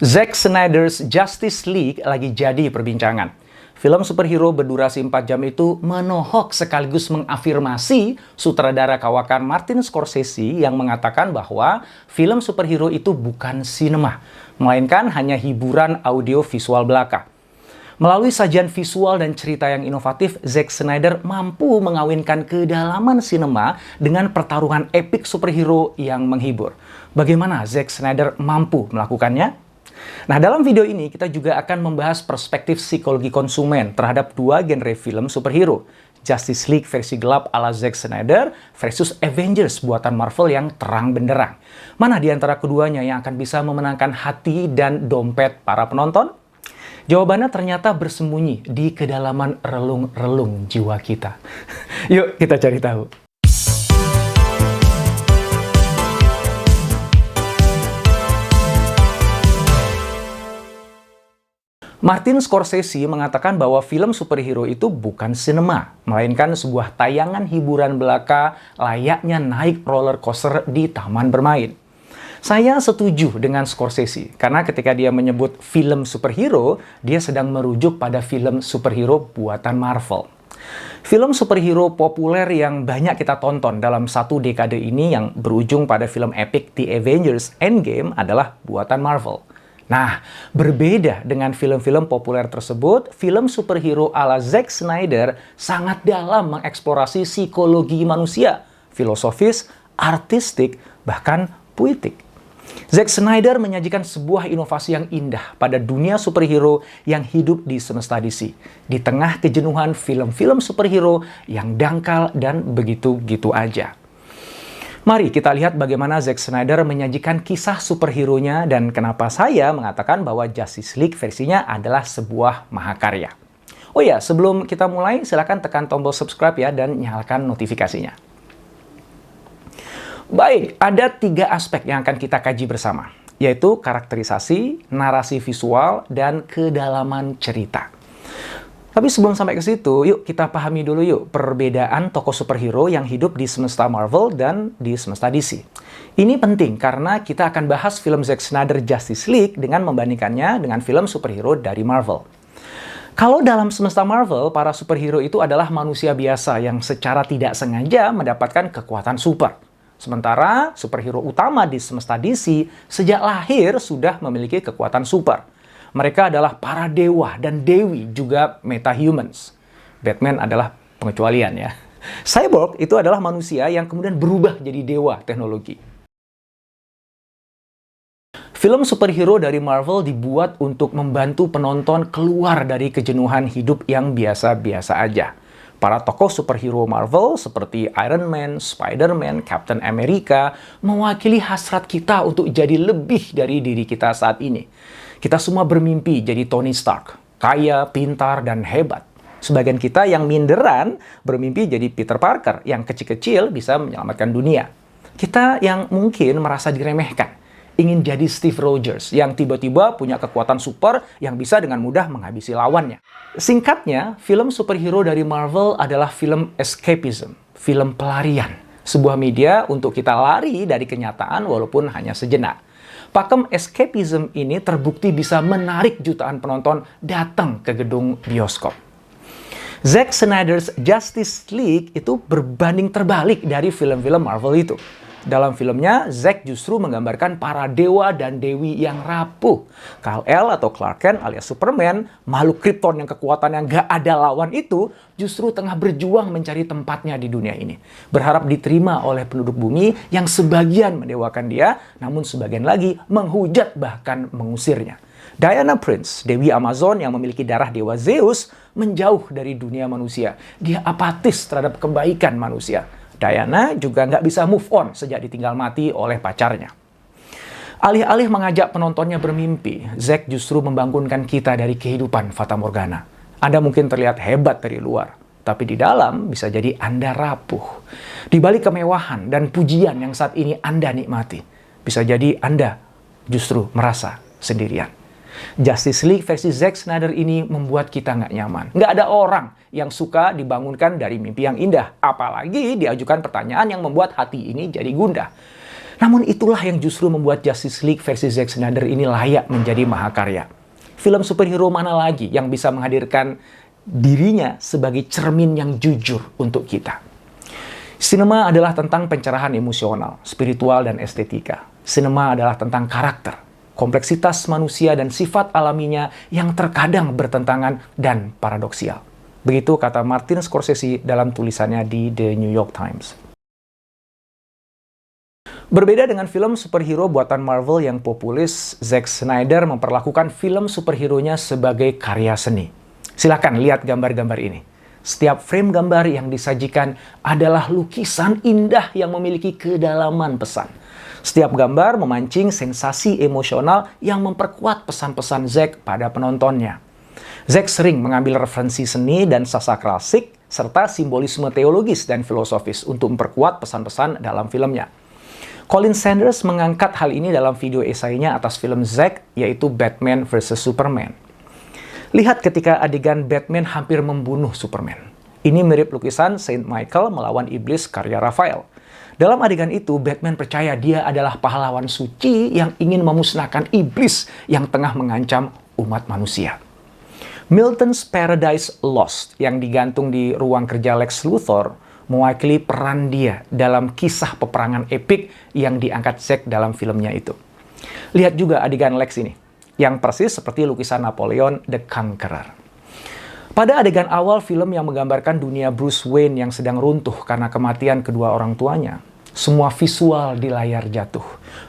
Zack Snyder's Justice League lagi jadi perbincangan. Film superhero berdurasi 4 jam itu menohok sekaligus mengafirmasi sutradara kawakan Martin Scorsese yang mengatakan bahwa film superhero itu bukan sinema, melainkan hanya hiburan audio visual belaka. Melalui sajian visual dan cerita yang inovatif, Zack Snyder mampu mengawinkan kedalaman sinema dengan pertarungan epik superhero yang menghibur. Bagaimana Zack Snyder mampu melakukannya? Nah, dalam video ini kita juga akan membahas perspektif psikologi konsumen terhadap dua genre film superhero. Justice League versi gelap ala Zack Snyder versus Avengers buatan Marvel yang terang benderang. Mana di antara keduanya yang akan bisa memenangkan hati dan dompet para penonton? Jawabannya ternyata bersembunyi di kedalaman relung-relung jiwa kita. Yuk kita cari tahu. Martin Scorsese mengatakan bahwa film superhero itu bukan sinema, melainkan sebuah tayangan hiburan belaka layaknya naik roller coaster di taman bermain. Saya setuju dengan Scorsese, karena ketika dia menyebut film superhero, dia sedang merujuk pada film superhero buatan Marvel. Film superhero populer yang banyak kita tonton dalam satu dekade ini yang berujung pada film epic The Avengers Endgame adalah buatan Marvel. Nah, berbeda dengan film-film populer tersebut, film superhero ala Zack Snyder sangat dalam mengeksplorasi psikologi manusia, filosofis, artistik, bahkan puitik. Zack Snyder menyajikan sebuah inovasi yang indah pada dunia superhero yang hidup di semesta DC, di tengah kejenuhan film-film superhero yang dangkal dan begitu-gitu aja. Mari kita lihat bagaimana Zack Snyder menyajikan kisah superhero-nya dan kenapa saya mengatakan bahwa Justice League versinya adalah sebuah mahakarya. Oh ya, sebelum kita mulai, silakan tekan tombol subscribe ya dan nyalakan notifikasinya. Baik, ada 3 aspek yang akan kita kaji bersama, yaitu karakterisasi, narasi visual, dan kedalaman cerita. Tapi sebelum sampai ke situ, yuk kita pahami dulu yuk perbedaan tokoh superhero yang hidup di semesta Marvel dan di semesta DC. Ini penting karena kita akan bahas film Zack Snyder Justice League dengan membandingkannya dengan film superhero dari Marvel. Kalau dalam semesta Marvel, para superhero itu adalah manusia biasa yang secara tidak sengaja mendapatkan kekuatan super. Sementara superhero utama di semesta DC sejak lahir sudah memiliki kekuatan super. Mereka adalah para dewa dan dewi, juga metahumans. Batman adalah pengecualian ya. Cyborg itu adalah manusia yang kemudian berubah jadi dewa teknologi. Film superhero dari Marvel dibuat untuk membantu penonton keluar dari kejenuhan hidup yang biasa-biasa aja. Para tokoh superhero Marvel seperti Iron Man, Spider-Man, Captain America mewakili hasrat kita untuk jadi lebih dari diri kita saat ini. Kita semua bermimpi jadi Tony Stark, kaya, pintar, dan hebat. Sebagian kita yang minderan bermimpi jadi Peter Parker yang kecil-kecil bisa menyelamatkan dunia. Kita yang mungkin merasa diremehkan, ingin jadi Steve Rogers yang tiba-tiba punya kekuatan super yang bisa dengan mudah menghabisi lawannya. Singkatnya, film superhero dari Marvel adalah film escapism, film pelarian. Sebuah media untuk kita lari dari kenyataan walaupun hanya sejenak. Pakem escapism ini terbukti bisa menarik jutaan penonton datang ke gedung bioskop. Zack Snyder's Justice League itu berbanding terbalik dari film-film Marvel itu. Dalam filmnya, Zack justru menggambarkan para dewa dan dewi yang rapuh. Kal-El atau Clark Kent alias Superman, makhluk Krypton yang kekuatan yang gak ada lawan itu, justru tengah berjuang mencari tempatnya di dunia ini. Berharap diterima oleh penduduk bumi yang sebagian mendewakan dia, namun sebagian lagi menghujat bahkan mengusirnya. Diana Prince, Dewi Amazon yang memiliki darah dewa Zeus, menjauh dari dunia manusia. Dia apatis terhadap kebaikan manusia. Diana juga nggak bisa move on sejak ditinggal mati oleh pacarnya. Alih-alih mengajak penontonnya bermimpi, Zack justru membangunkan kita dari kehidupan Fata Morgana. Anda mungkin terlihat hebat dari luar, tapi di dalam bisa jadi Anda rapuh. Di balik kemewahan dan pujian yang saat ini Anda nikmati, bisa jadi Anda justru merasa sendirian. Justice League versi Zack Snyder ini membuat kita nggak nyaman. Nggak ada orang yang suka dibangunkan dari mimpi yang indah. Apalagi diajukan pertanyaan yang membuat hati ini jadi gundah. Namun itulah yang justru membuat Justice League versi Zack Snyder ini layak menjadi mahakarya. Film superhero mana lagi yang bisa menghadirkan dirinya sebagai cermin yang jujur untuk kita? Sinema adalah tentang pencerahan emosional, spiritual, dan estetika. Sinema adalah tentang karakter, kompleksitas manusia, dan sifat alaminya yang terkadang bertentangan dan paradoksial. Begitu kata Martin Scorsese dalam tulisannya di The New York Times. Berbeda dengan film superhero buatan Marvel yang populis, Zack Snyder memperlakukan film superhero-nya sebagai karya seni. Silakan lihat gambar-gambar ini. Setiap frame gambar yang disajikan adalah lukisan indah yang memiliki kedalaman pesan. Setiap gambar memancing sensasi emosional yang memperkuat pesan-pesan Zack pada penontonnya. Zack sering mengambil referensi seni dan sastra klasik, serta simbolisme teologis dan filosofis untuk memperkuat pesan-pesan dalam filmnya. Colin Sanders mengangkat hal ini dalam video esainya atas film Zack, yaitu Batman vs Superman. Lihat ketika adegan Batman hampir membunuh Superman. Ini mirip lukisan Saint Michael melawan iblis karya Raphael. Dalam adegan itu, Batman percaya dia adalah pahlawan suci yang ingin memusnahkan iblis yang tengah mengancam umat manusia. Milton's Paradise Lost yang digantung di ruang kerja Lex Luthor mewakili peran dia dalam kisah peperangan epik yang diangkat Zack dalam filmnya itu. Lihat juga adegan Lex ini, yang persis seperti lukisan Napoleon the Conqueror. Pada adegan awal film yang menggambarkan dunia Bruce Wayne yang sedang runtuh karena kematian kedua orang tuanya, semua visual di layar jatuh.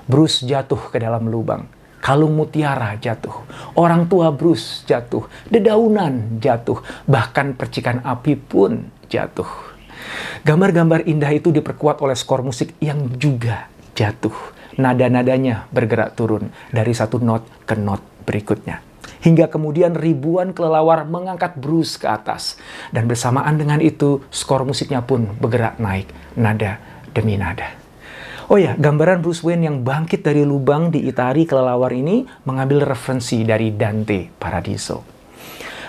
Bruce jatuh ke dalam lubang. Kalung mutiara jatuh, orang tua Bruce jatuh, dedaunan jatuh, bahkan percikan api pun jatuh. Gambar-gambar indah itu diperkuat oleh skor musik yang juga jatuh. Nada-nadanya bergerak turun dari satu not ke not berikutnya. Hingga kemudian ribuan kelelawar mengangkat Bruce ke atas. Dan bersamaan dengan itu, skor musiknya pun bergerak naik, nada demi nada. Oh ya, gambaran Bruce Wayne yang bangkit dari lubang di Itari kelelawar ini mengambil referensi dari Dante Paradiso.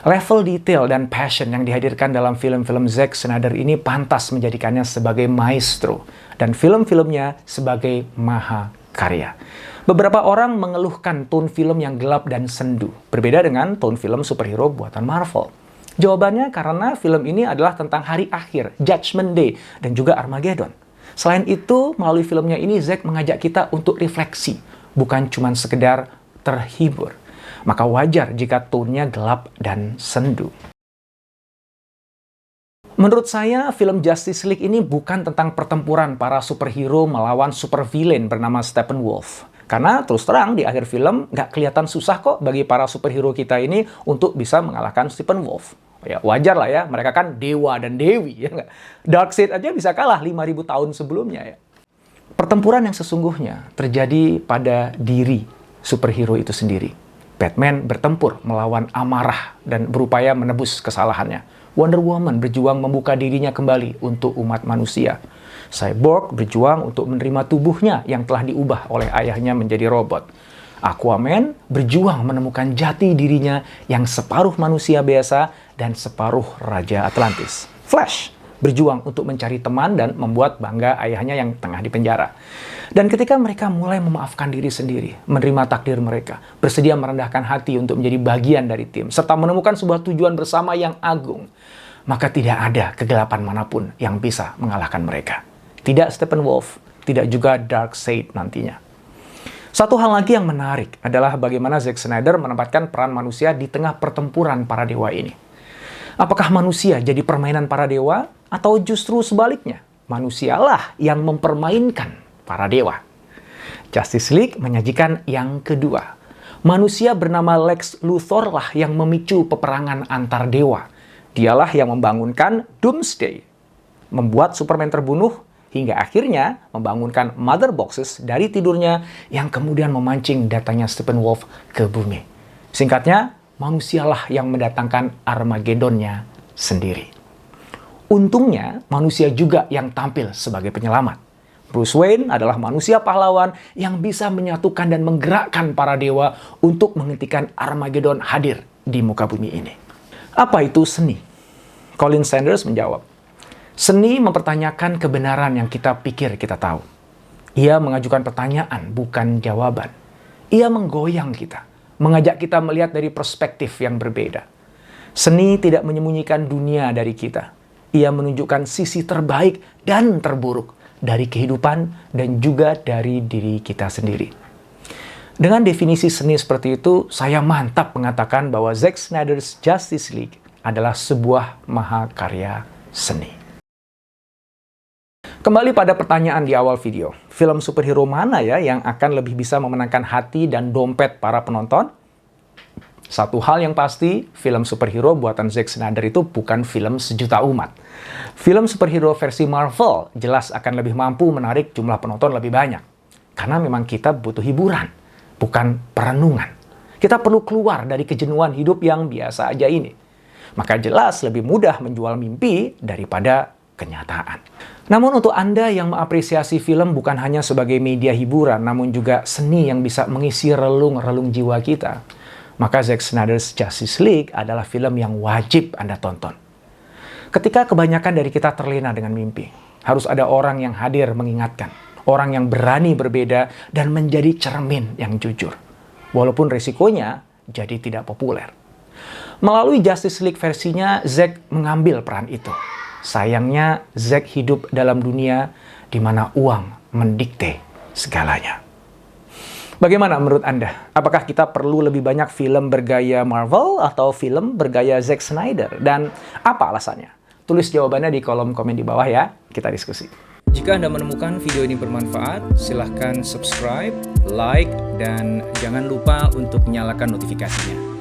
Level detail dan passion yang dihadirkan dalam film-film Zack Snyder ini pantas menjadikannya sebagai maestro dan film-filmnya sebagai mahakarya. Beberapa orang mengeluhkan tone film yang gelap dan sendu, berbeda dengan tone film superhero buatan Marvel. Jawabannya karena film ini adalah tentang hari akhir, Judgment Day, dan juga Armageddon. Selain itu, melalui filmnya ini Zack mengajak kita untuk refleksi, bukan cuma sekedar terhibur. Maka wajar jika tone-nya gelap dan sendu. Menurut saya, film Justice League ini bukan tentang pertempuran para superhero melawan supervillain bernama Steppenwolf. Karena terus terang di akhir film nggak kelihatan susah kok bagi para superhero kita ini untuk bisa mengalahkan Steppenwolf. Ya wajar lah ya, mereka kan dewa dan dewi. Ya nggak? Darkseid aja bisa kalah 5.000 tahun sebelumnya ya. Pertempuran yang sesungguhnya terjadi pada diri superhero itu sendiri. Batman bertempur melawan amarah dan berupaya menebus kesalahannya. Wonder Woman berjuang membuka dirinya kembali untuk umat manusia. Cyborg berjuang untuk menerima tubuhnya yang telah diubah oleh ayahnya menjadi robot. Aquaman berjuang menemukan jati dirinya yang separuh manusia biasa dan separuh Raja Atlantis. Flash berjuang untuk mencari teman dan membuat bangga ayahnya yang tengah dipenjara. Dan ketika mereka mulai memaafkan diri sendiri, menerima takdir mereka, bersedia merendahkan hati untuk menjadi bagian dari tim, serta menemukan sebuah tujuan bersama yang agung, maka tidak ada kegelapan manapun yang bisa mengalahkan mereka. Tidak Steppenwolf, tidak juga Darkseid nantinya. Satu hal lagi yang menarik adalah bagaimana Zack Snyder menempatkan peran manusia di tengah pertempuran para dewa ini. Apakah manusia jadi permainan para dewa, atau justru sebaliknya, manusialah yang mempermainkan para dewa? Justice League menyajikan yang kedua. Manusia bernama Lex Luthor lah yang memicu peperangan antar dewa. Dialah yang membangunkan Doomsday, membuat Superman terbunuh, hingga akhirnya membangunkan Mother Boxes dari tidurnya yang kemudian memancing datanya Steppenwolf ke bumi. Singkatnya, manusialah yang mendatangkan Armageddon-nya sendiri. Untungnya, manusia juga yang tampil sebagai penyelamat. Bruce Wayne adalah manusia pahlawan yang bisa menyatukan dan menggerakkan para dewa untuk menghentikan Armageddon hadir di muka bumi ini. Apa itu seni? Colin Sanders menjawab, seni mempertanyakan kebenaran yang kita pikir kita tahu. Ia mengajukan pertanyaan, bukan jawaban. Ia menggoyang kita, mengajak kita melihat dari perspektif yang berbeda. Seni tidak menyembunyikan dunia dari kita. Ia menunjukkan sisi terbaik dan terburuk dari kehidupan dan juga dari diri kita sendiri. Dengan definisi seni seperti itu, saya mantap mengatakan bahwa Zack Snyder's Justice League adalah sebuah mahakarya seni. Kembali pada pertanyaan di awal video, film superhero mana ya yang akan lebih bisa memenangkan hati dan dompet para penonton? Satu hal yang pasti, film superhero buatan Zack Snyder itu bukan film sejuta umat. Film superhero versi Marvel jelas akan lebih mampu menarik jumlah penonton lebih banyak. Karena memang kita butuh hiburan, bukan perenungan. Kita perlu keluar dari kejenuhan hidup yang biasa aja ini. Maka jelas lebih mudah menjual mimpi daripada kenyataan. Namun untuk Anda yang mengapresiasi film bukan hanya sebagai media hiburan, namun juga seni yang bisa mengisi relung-relung jiwa kita, maka Zack Snyder's Justice League adalah film yang wajib Anda tonton. Ketika kebanyakan dari kita terlena dengan mimpi, harus ada orang yang hadir mengingatkan, orang yang berani berbeda dan menjadi cermin yang jujur. Walaupun risikonya jadi tidak populer. Melalui Justice League versinya, Zack mengambil peran itu. Sayangnya, Zack hidup dalam dunia di mana uang mendikte segalanya. Bagaimana menurut Anda? Apakah kita perlu lebih banyak film bergaya Marvel atau film bergaya Zack Snyder? Dan apa alasannya? Tulis jawabannya di kolom komen di bawah ya, kita diskusi. Jika Anda menemukan video ini bermanfaat, silahkan subscribe, like, dan jangan lupa untuk nyalakan notifikasinya.